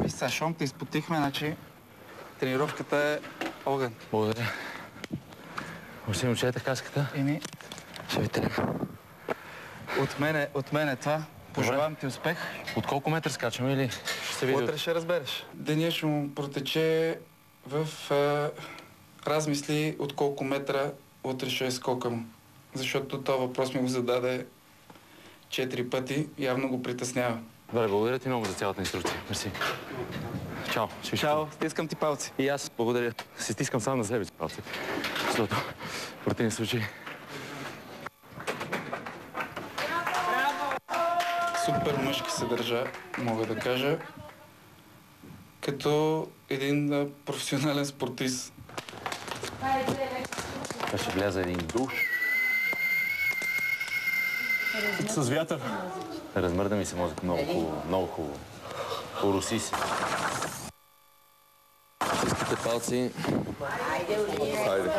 Виж сега, щом те изпотихме, значи тренировката е огън. Благодаря. Още ми чуете каската? Еми, Ще ви тръгна. от мен е това. Пожелавам ти успех. От колко метра скачаме или ще се види? Утре ще разбереш. Денят ще му протече в размисли от колко метра утре ще скокам. Защото този въпрос ми го зададе 4 пъти. Явно го притеснява. Добре, благодаря ти много за цялата инструкция. Мерси. Чао. Чао, стискам ти палци. И аз благодаря. Се стискам сам на себе си палци. Защото в противен случай... Супер мъжки се държа, мога да кажа, като един професионален спортист. Това ще вляза един душ. С вятър. Размърда ми се мозък много хубаво, много хубаво. Ороси се. Стискате палци. Хайде.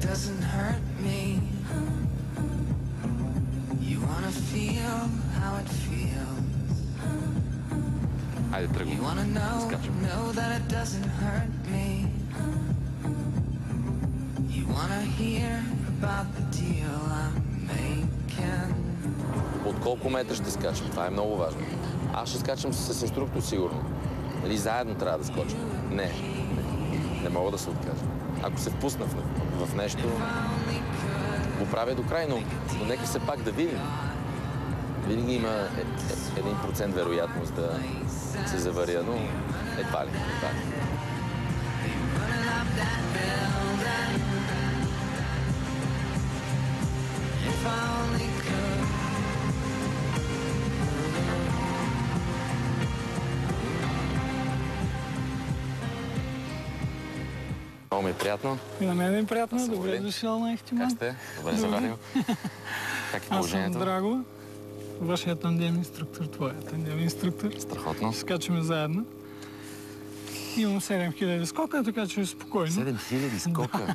Doesn't hurt me. You wanna feel how it feels. Хайде, You тръгвам. wanna know that it doesn't hurt me. You wanna hear about the deal I'm making. От колко метра ще скачам? Това е много важно. Аз ще скачам с инструктор, сигурно. Нали, заедно трябва да скочим? Не мога да се откажа. Ако се впусна в нещо, го правя до край, но нека все пак да видим. Винаги има 1% вероятност да се заваря, но едва ли. If I only could. Много ми е приятно. И на мен е приятно. Добре дошъл на Ехтиман. Как сте? Добре заварил. Как е Аз положението? съм Драго, вашия тандем инструктор, твоя тандем инструктор. Страхотно. Скачаме заедно. Имам 7000 скока, така че спокойно. 7000 скока?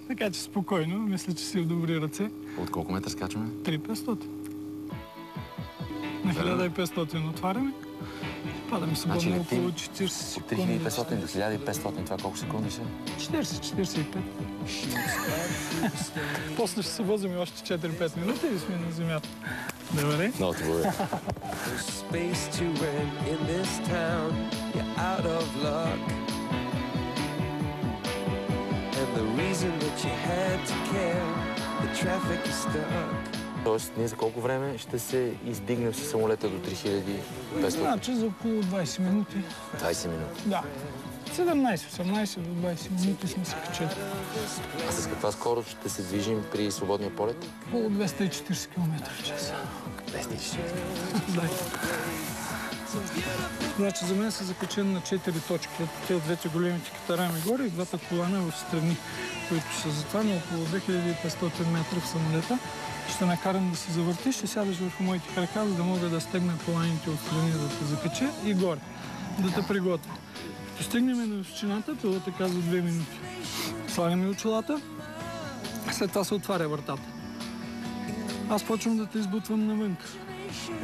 Така че спокойно. Мисля, че си в добри ръце. От колко метра скачаме? 3500. На 1500 отваряме. Падаме свободно около 40 секунди. От 3500 до 1500, това колко секунди са? 40-45. После ще се возим още 4-5 минути и сме на земята. Добре? Много ти благодаря. Space to rent in this town. You're out of luck. And the reason that you had to care, the traffic is stuck. Тоест, ние за колко време ще се издигнем с самолета до 3500? Значи за около 20 минути. 20 минути. Да. 17-18 до 20 минути сме се качили. А с каква скорост ще се движим при свободния полет? Около 240 км в час. 240. Да. Значи за мен са закачени на 4 точки. Те от двете големите катарами горе и двата колана в страни, които са затова на около 2500 метра в самолета. Ще накарам да се завъртиш, ще сядаш върху моите крака, за да мога да стегна коланите от страни, да те закача и горе, да те приготвя. Като стигнем на височината, пилота казва 2 минути. Слагаме очилата, след това се отваря вратата. Аз почвам да те избутвам навънка.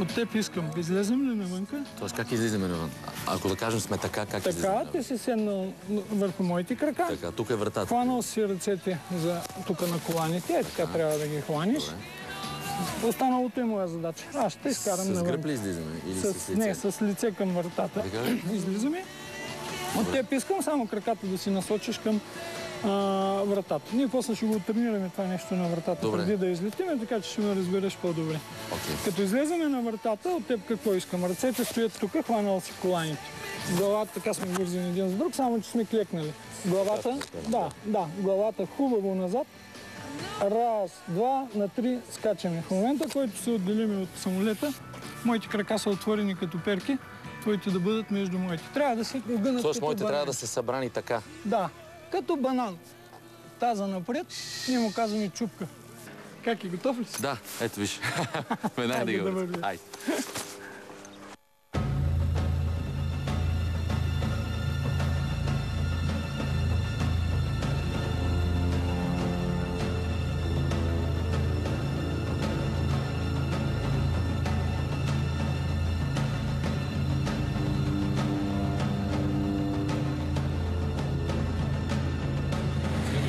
От теб искам. Излезем ли навънка? Тоест, как излизаме навън? Ако да кажем сме така, как излизаме Така, навън? ти си седнал върху моите крака. Така, тук е вратата. Хванал си ръцете за тук на коланите, така трябва да ги хваниш. Останалото е моя задача. Аз ще изкарам С навън. гръб ли излизаме? Или с лице? Не, с лице към вратата. Така ли? Излизаме. От теб искам само краката да си насочиш към вратата. Ние после ще го тренираме това нещо на вратата, Добре. преди да излетиме, така че ще ме разбереш по-добре. Okay. Като излеземе на вратата, от теб какво искам? Ръцете стоят тук, хванал си коланите. Главата така сме вързани един за друг, само че сме клекнали. Главата, главата хубаво назад. Раз, два, на три скачаме. В момента, който се отделиме от самолета, Моите крака са отворени като перки, твоите да бъдат между моите. Трябва да се огънат Тоест, като моите банан. трябва да се събрани така. Да, като банан. Таза напред, ние му казваме чупка. Как е, готов ли си? Да, ето виж. Веднага да Хайде да ги вървим. Айде.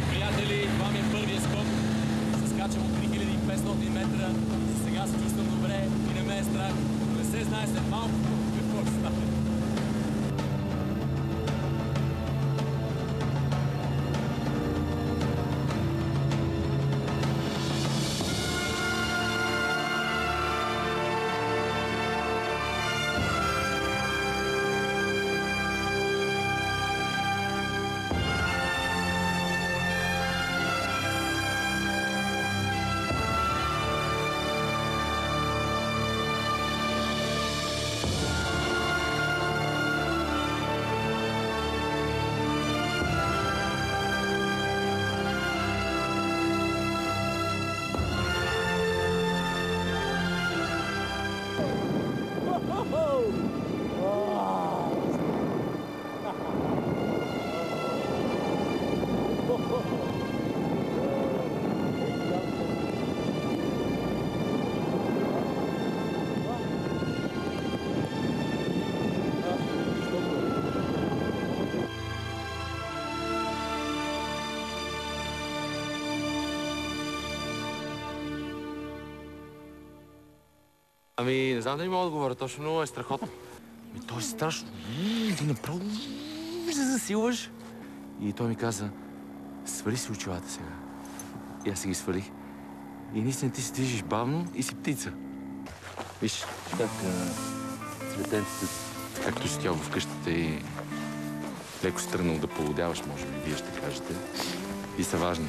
Приятели, това ми е първият скок. Се скачам от 3500 метра. Сега се чувствам добре и не ме е страх. Но не се знае след малко какво ще стане. Ами, не знам дали мога да говоря точно, но е страхотно. То е страшно. Ти направо се засилваш. И той ми каза, свали си очилата сега. И аз си ги свалих. И наистина ти се движиш бавно и си птица. Виж как цветенците, както си тя в къщата и леко си тръгнал да полудяваш, може би, вие ще кажете. И са важни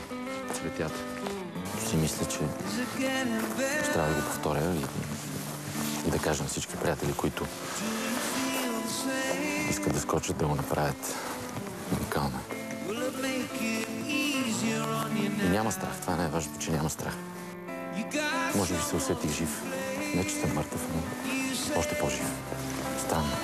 цветята. Си мисля, че ще трябва да го повторя и да кажа на всички приятели, които искат да скочат, да го направят уникално. И няма страх. Това е най-важното, че няма страх. Може би се усетих жив. Не, че съм мъртъв, но още по-жив. Странно.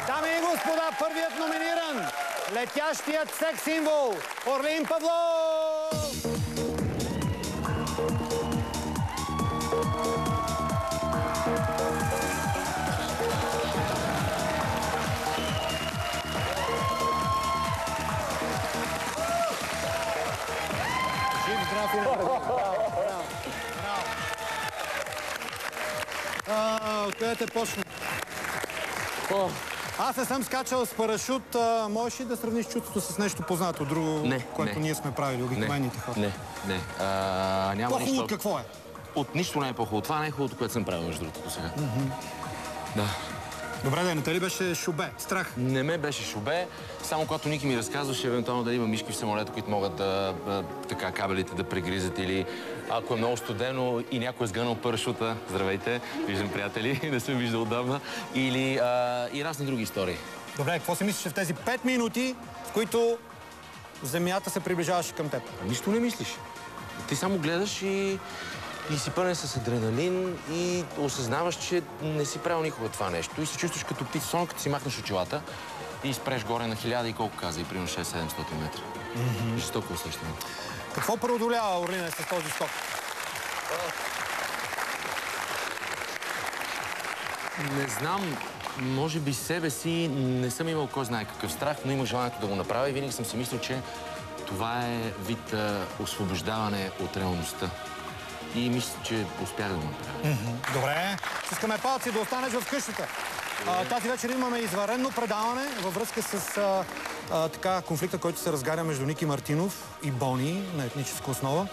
Дами и господа, първият номиниран, летящият секс символ, Орлин Павлов! Жив, здрав и напред. Откъде те почна? Аз не съм скачал с парашут. Можеш ли да сравниш чувството с нещо познато, друго, което ние сме правили, обикновените хора? Не. Няма По-хубаво нищо. от какво е? От нищо не е по-хубаво. Това не е хубавото, което съм правил, между другото, до сега. Да. Добре, да, не те ли беше шубе? Страх? Не ме беше шубе, само когато Ники ми разказваше, евентуално дали има мишки в самолета, които могат да така кабелите да прегризат, или ако е много студено и някой е сгънал парашута, здравейте, виждам приятели, не съм виждал отдавна, или и разни други истории. Добре, какво си мислиш в тези 5 минути, в които земята се приближаваше към теб? Нищо не мислиш. Ти само гледаш и си пълнен с адреналин и осъзнаваш, че не си правил никога това нещо и се чувстваш като птица, само като си махнеш очилата и спреш горе на 1000 и колко каза, и примерно 600-700 метра. Жестоко усещане. Какво преодолява Орлине с този скок? Не знам, може би себе си не съм имал кой знае какъв страх, но имах желанието да го направя и винаги съм си мислил, че това е вид освобождаване от реалността. И мисля, че успях да го направя. Добре, искаме палци да останеш в къщата. Тази вечер имаме извънредно предаване във връзка с конфликта, който се разгаря между Ники Мартинов и Бони на етническа основа.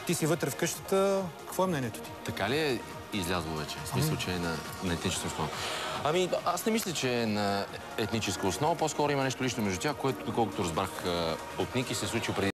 Ти си вътре в къщата. Какво е мнението ти? Така ли е излязло вече? В смисъл, че е на етническа основа? Ами, аз не мисля, че е на етническа основа. По-скоро има нещо лично между тях, което, доколкото разбрах от Ники, се случи преди